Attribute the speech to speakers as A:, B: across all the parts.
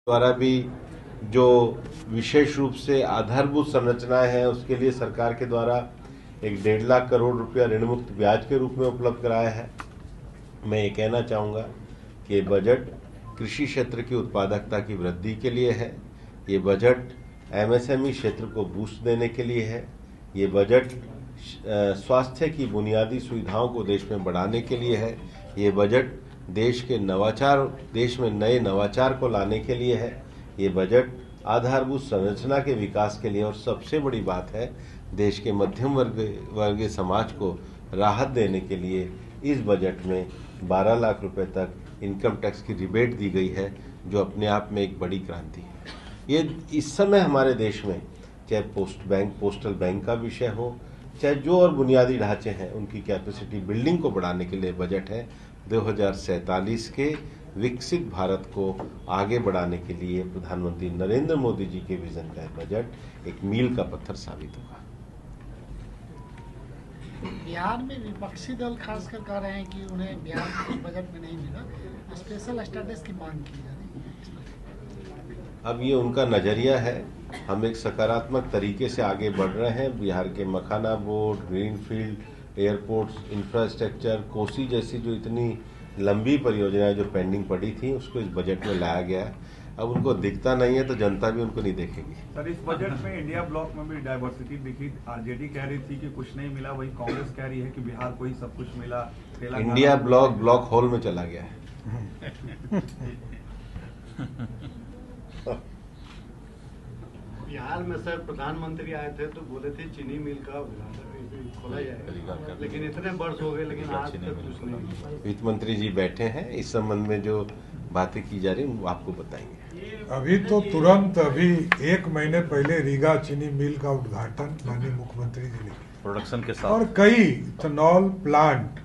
A: द्वारा भी जो विशेष रूप से आधारभूत संरचनाएं हैं उसके लिए सरकार के द्वारा एक 1.5 लाख करोड़ रुपया ऋण मुक्त ब्याज के रूप में उपलब्ध कराया है। मैं ये कहना चाहूँगा कि ये बजट कृषि क्षेत्र की उत्पादकता की वृद्धि के लिए है, ये बजट एमएसएमई क्षेत्र को बूस्ट देने के लिए है, ये बजट स्वास्थ्य की बुनियादी सुविधाओं को देश में बढ़ाने के लिए है, ये बजट देश में नए नवाचार को लाने के लिए है, ये बजट आधारभूत संरचना के विकास के लिए और सबसे बड़ी बात है देश के मध्यम वर्गीय समाज को राहत देने के लिए इस बजट में 12 लाख रुपए तक इनकम टैक्स की रिबेट दी गई है, जो अपने आप में एक बड़ी क्रांति है। ये इस समय हमारे देश में चाहे पोस्टल बैंक का विषय हो, चाहे जो और बुनियादी ढांचे हैं उनकी कैपेसिटी बिल्डिंग को बढ़ाने के लिए बजट है। 2047 के विकसित भारत को आगे बढ़ाने के लिए प्रधानमंत्री नरेंद्र मोदी जी के विजन का बजट एक मील का पत्थर साबित होगा।
B: बिहार में विपक्षी दल खासकर कह रहे हैं कि उन्हें बिहार के बजट में नहीं मिला, स्पेशल स्टेटस की मांग की जा रही है।
A: अब ये उनका नजरिया है, हम एक सकारात्मक तरीके से आगे बढ़ रहे हैं। बिहार के makhana board, greenfield, airports, infrastructure, Kosi जैसी जो इतनी लंबी परियोजनाएं जो पेंडिंग पड़ी थी उसको इस बजट में लाया गया है। अब उनको दिखता नहीं है तो जनता भी उनको नहीं देखेगी।
C: सर, इस बजट में इंडिया ब्लॉक में भी डाइवर्सिटी दिखी। आरजेडी कह रही थी कि कुछ नहीं मिला, वही कांग्रेस कह रही है कि बिहार को ही सब कुछ मिला।
A: इंडिया ब्लॉक होल में चला गया है।
D: बिहार में सर प्रधानमंत्री आए थे तो बोले थे चीनी मिल का खोला जाएगा, लेकिन इतने वर्ष हो गए लेकिन आज तक कुछ नहीं।
A: वित्त मंत्री जी बैठे हैं, इस संबंध में जो बातें की जा रही हैं वो आपको बताएंगे।
E: अभी तो तुरंत अभी 1 महीने पहले रीगा चीनी मिल का उद्घाटन माननीय मुख्यमंत्री जी ने
F: प्रोडक्शन के साथ,
E: और कई इथेनॉल प्लांट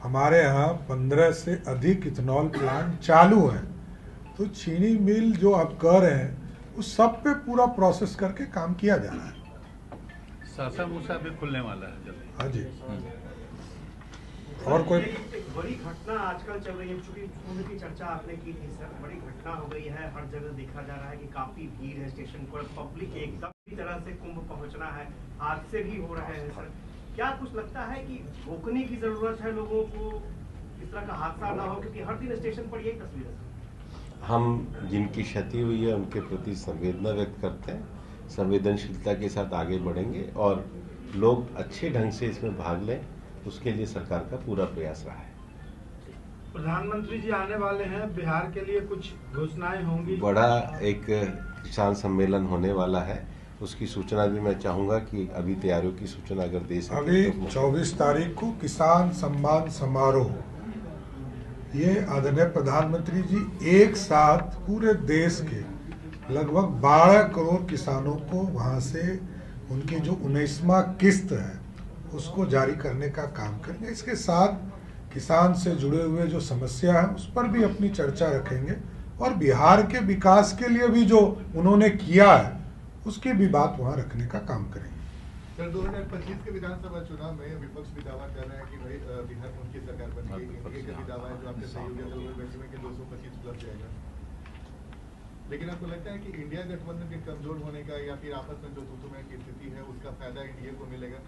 E: हमारे यहाँ 15 से अधिक इथेनॉल प्लांट चालू हैं। तो चीनी मिल जो आप कह रहे हैं उस सब पे पूरा प्रोसेस करके काम किया जा रहा है।
F: सासा मूसा भी खुलने वाला है जल्दी।
E: हाँ जी। और कोई
G: बड़ी घटना आजकल चल रही है, चूंकि कुंभ की चर्चा आपने की थी सर, बड़ी घटना हो गई है। हर जगह देखा जा रहा है कि काफी भीड़ है स्टेशन पर, पब्लिक एकदम की तरह से कुंभ पहुंचना है, हादसे भी हो रहे हैं सर। क्या कुछ लगता है कि रोकने की जरूरत है लोगों को, इस तरह का हादसा ना हो, क्योंकि हर दिन स्टेशन पर यही तस्वीर है।
A: हम जिनकी क्षति हुई है उनके प्रति संवेदना व्यक्त करते हैं, संवेदनशीलता के साथ आगे बढ़ेंगे और लोग अच्छे ढंग से इसमें भाग लें, उसके लिए सरकार का पूरा प्रयास रहा है।
D: प्रधानमंत्री जी आने वाले हैं, बिहार के लिए कुछ घोषणाएं होंगी।
A: बड़ा एक किसान सम्मेलन होने वाला है, उसकी सूचना भी मैं चाहूंगा कि अभी तैयारियों की सूचना अगर दे सकें।
E: अभी 24 तारीख को किसान सम्मान समारोह, ये आदरणीय प्रधानमंत्री जी एक साथ पूरे देश के लगभग 12 करोड़ किसानों को वहाँ से उनकी जो 19वां किस्त है उसको जारी करने का काम करेंगे। इसके साथ किसान से जुड़े हुए जो समस्या है उस पर भी अपनी चर्चा रखेंगे और बिहार के विकास के लिए भी जो उन्होंने किया है उसकी भी बात वहाँ रखने का काम करेंगे।
H: सर, 2025 के विधानसभा चुनाव में विपक्ष भी दावा कर रहे हैं कि भाई बिहार में उनकी सरकार बनेगी। एनडीए का भी दावा है जो आपके सहयोगी दल में कि 225 प्लस जाएगा। लेकिन आपको लगता है कि इंडिया गठबंधन के कमजोर होने का या फिर आपस में जो तुतुमय की स्थिति है उसका फायदा एनडीए को मिलेगा?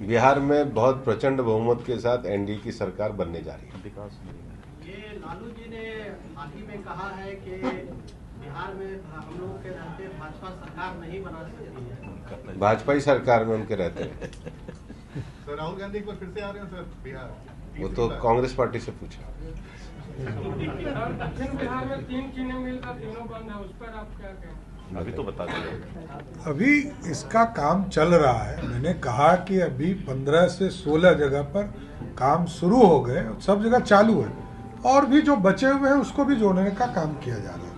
A: बिहार में बहुत प्रचंड बहुमत के साथ एनडीए की सरकार बनने जा रही है।
F: विकास
G: ये लालू जी ने हाल ही में कहा है कि बिहार में हम लोगों के रहते भाजपा सरकार नहीं बना सकती है।
A: भाजपा ही सरकार में उनके रहते हैं।
H: सर, राहुल गांधी एक बार फिर से आ रहे हैं सर बिहार?
A: वो तो कांग्रेस पार्टी से पूछा।
B: दक्षिण बिहार में 3 चीनी मिल का तीनों बंद है, उस पर आप क्या कहें?
F: अभी तो बता दें।
E: अभी इसका काम चल रहा है। मैंने कहा कि अभी 15 से 16 जगह पर काम शुरू हो गए, सब जगह चालू है और भी जो बचे हुए हैं उसको भी जोड़ने का काम किया जा रहा है।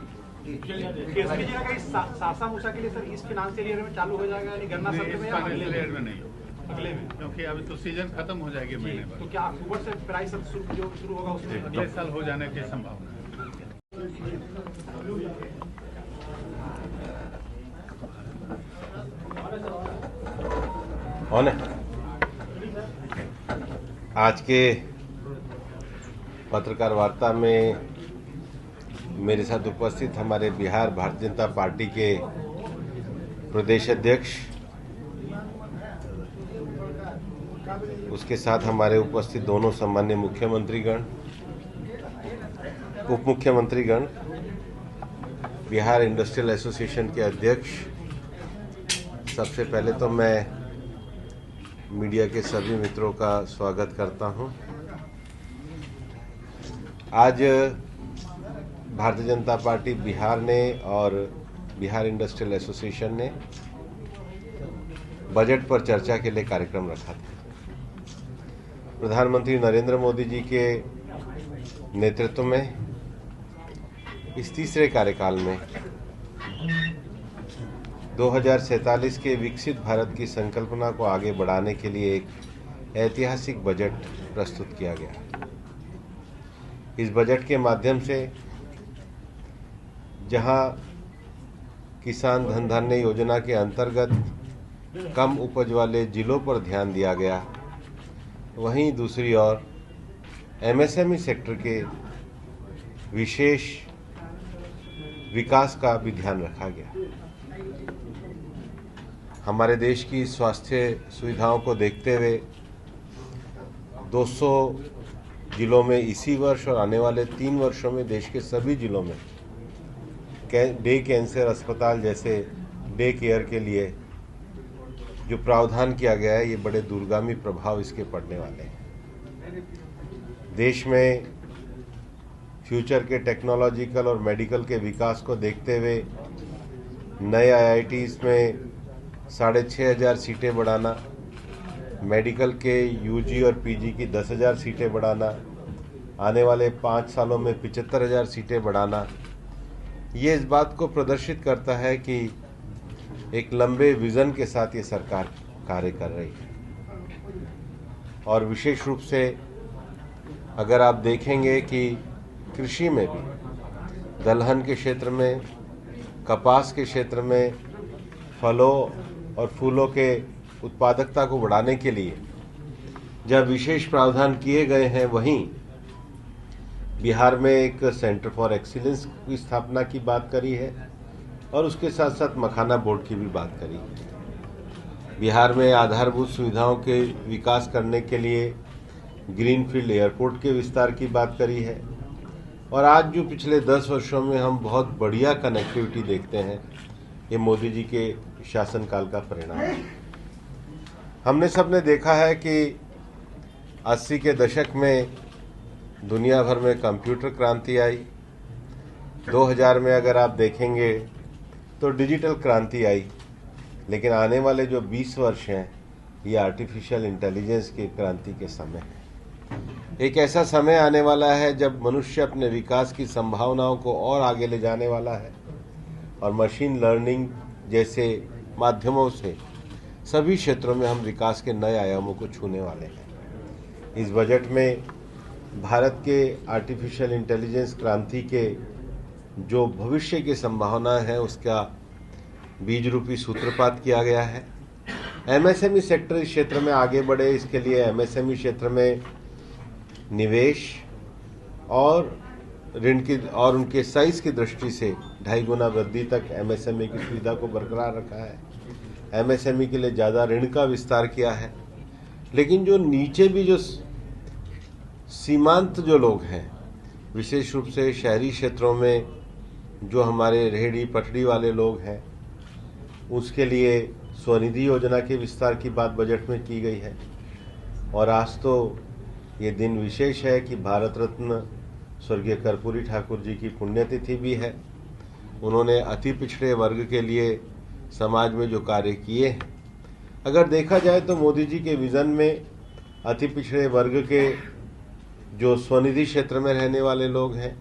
G: सासा मूसा के लिए सर इस फाइनेंशियल ईयर में चालू हो जाएगा, यानी गन्ना सत्र में या
F: फाइनेंशियल ईयर में नहीं,
G: अगले में?
F: क्योंकि अभी तो सीजन खत्म हो जाएगी महीने
G: तो
F: भर।
G: क्या अक्टूबर से प्राइस जो शुरू होगा उसमें
F: अगले साल हो जाने की संभावना है।
A: आज के पत्रकार वार्ता में मेरे साथ उपस्थित हमारे बिहार भारतीय जनता पार्टी के प्रदेश अध्यक्ष, उसके साथ हमारे उपस्थित दोनों सम्मान्य मुख्यमंत्रीगण, उप मुख्यमंत्रीगण, बिहार इंडस्ट्रियल एसोसिएशन के अध्यक्ष। सबसे पहले तो मैं मीडिया के सभी मित्रों का स्वागत करता हूं। आज भारतीय जनता पार्टी बिहार ने और बिहार इंडस्ट्रियल एसोसिएशन ने बजट पर चर्चा के लिए कार्यक्रम रखा था। प्रधानमंत्री नरेंद्र मोदी जी के नेतृत्व में इस तीसरे कार्यकाल में 2047 के विकसित भारत की संकल्पना को आगे बढ़ाने के लिए एक ऐतिहासिक बजट प्रस्तुत किया गया। इस बजट के माध्यम से जहां किसान धन धान्य योजना के अंतर्गत कम उपज वाले जिलों पर ध्यान दिया गया, वहीं दूसरी ओर एमएसएमई सेक्टर के विशेष विकास का भी ध्यान रखा गया। हमारे देश की स्वास्थ्य सुविधाओं को देखते हुए 200 जिलों में इसी वर्ष और आने वाले 3 वर्षों में देश के सभी जिलों में डे कैंसर अस्पताल जैसे डे केयर के लिए जो प्रावधान किया गया है, ये बड़े दूरगामी प्रभाव इसके पड़ने वाले हैं। देश में फ्यूचर के टेक्नोलॉजिकल और मेडिकल के विकास को देखते हुए नए आईआईटीज़ में 6,500 सीटें बढ़ाना, मेडिकल के यूजी और पीजी की 10,000 सीटें बढ़ाना, आने वाले 5 सालों में 75,000 सीटें बढ़ाना, ये इस बात को प्रदर्शित करता है कि एक लंबे विज़न के साथ ये सरकार कार्य कर रही है। और विशेष रूप से अगर आप देखेंगे कि कृषि में भी दलहन के क्षेत्र में, कपास के क्षेत्र में, फलों और फूलों के उत्पादकता को बढ़ाने के लिए जब विशेष प्रावधान किए गए हैं, वहीं बिहार में एक सेंटर फॉर एक्सीलेंस की स्थापना की बात करी है और उसके साथ साथ मखाना बोर्ड की भी बात करी है। बिहार में आधारभूत सुविधाओं के विकास करने के लिए ग्रीनफील्ड एयरपोर्ट के विस्तार की बात करी है। और आज जो पिछले 10 वर्षों में हम बहुत बढ़िया कनेक्टिविटी देखते हैं, ये मोदी जी के शासनकाल का परिणाम है। हमने सबने देखा है कि 80 के दशक में दुनिया भर में कंप्यूटर क्रांति आई। 2000 में अगर आप देखेंगे तो डिजिटल क्रांति आई। लेकिन आने वाले जो 20 वर्ष हैं, ये आर्टिफिशियल इंटेलिजेंस की क्रांति के समय है। एक ऐसा समय आने वाला है जब मनुष्य अपने विकास की संभावनाओं को और आगे ले जाने वाला है और मशीन लर्निंग जैसे माध्यमों से सभी क्षेत्रों में हम विकास के नए आयामों को छूने वाले हैं। इस बजट में भारत के आर्टिफिशियल इंटेलिजेंस क्रांति के जो भविष्य की संभावना है, उसका बीज रूपी सूत्रपात किया गया है। एमएसएमई सेक्टर इस क्षेत्र में आगे बढ़े, इसके लिए एमएसएमई क्षेत्र में निवेश और ऋण की और उनके साइज की दृष्टि से 2.5 गुना वृद्धि तक एमएसएमई की सुविधा को बरकरार रखा है। एमएसएमई के लिए ज़्यादा ऋण का विस्तार किया है। लेकिन जो नीचे भी जो सीमांत जो लोग हैं, विशेष रूप से शहरी क्षेत्रों में जो हमारे रेहड़ी पटरी वाले लोग हैं, उसके लिए स्वनिधि योजना के विस्तार की बात बजट में की गई है। और आज तो ये दिन विशेष है कि भारत रत्न स्वर्गीय कर्पूरी ठाकुर जी की पुण्यतिथि भी है। उन्होंने अति पिछड़े वर्ग के लिए समाज में जो कार्य किए हैं, अगर देखा जाए तो मोदी जी के विज़न में अति पिछड़े वर्ग के जो स्वनिधि क्षेत्र में रहने वाले लोग हैं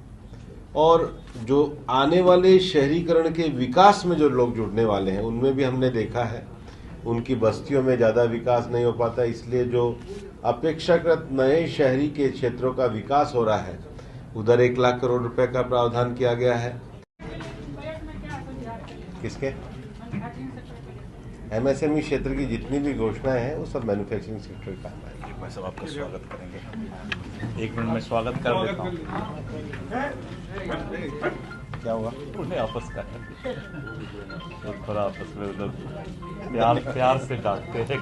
A: और जो आने वाले शहरीकरण के विकास में जो लोग जुड़ने वाले हैं, उनमें भी हमने देखा है उनकी बस्तियों में ज़्यादा विकास नहीं हो पाता। इसलिए जो अपेक्षाकृत नए शहरी के क्षेत्रों का विकास हो रहा है, उधर 1 लाख करोड़ रुपए का प्रावधान किया गया है। किसके? एमएसएमई क्षेत्र की जितनी भी घोषणाएं हैं वो सब मैन्युफैक्चरिंग सेक्टर का है।
F: भाई साहब आपका स्वागत करेंगे। 1 मिनट में स्वागत कर लेता हूँ।
A: क्या हुआ?
I: उन्हें आपस का है तो थोड़ा आपस में उधर प्यार से डांटते हैं।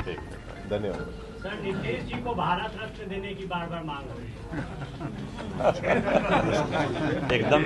A: ठीक, धन्यवाद।
J: सर, नीतीश जी को भारत रत्न देने की बार बार मांग हो रही
I: है। एकदम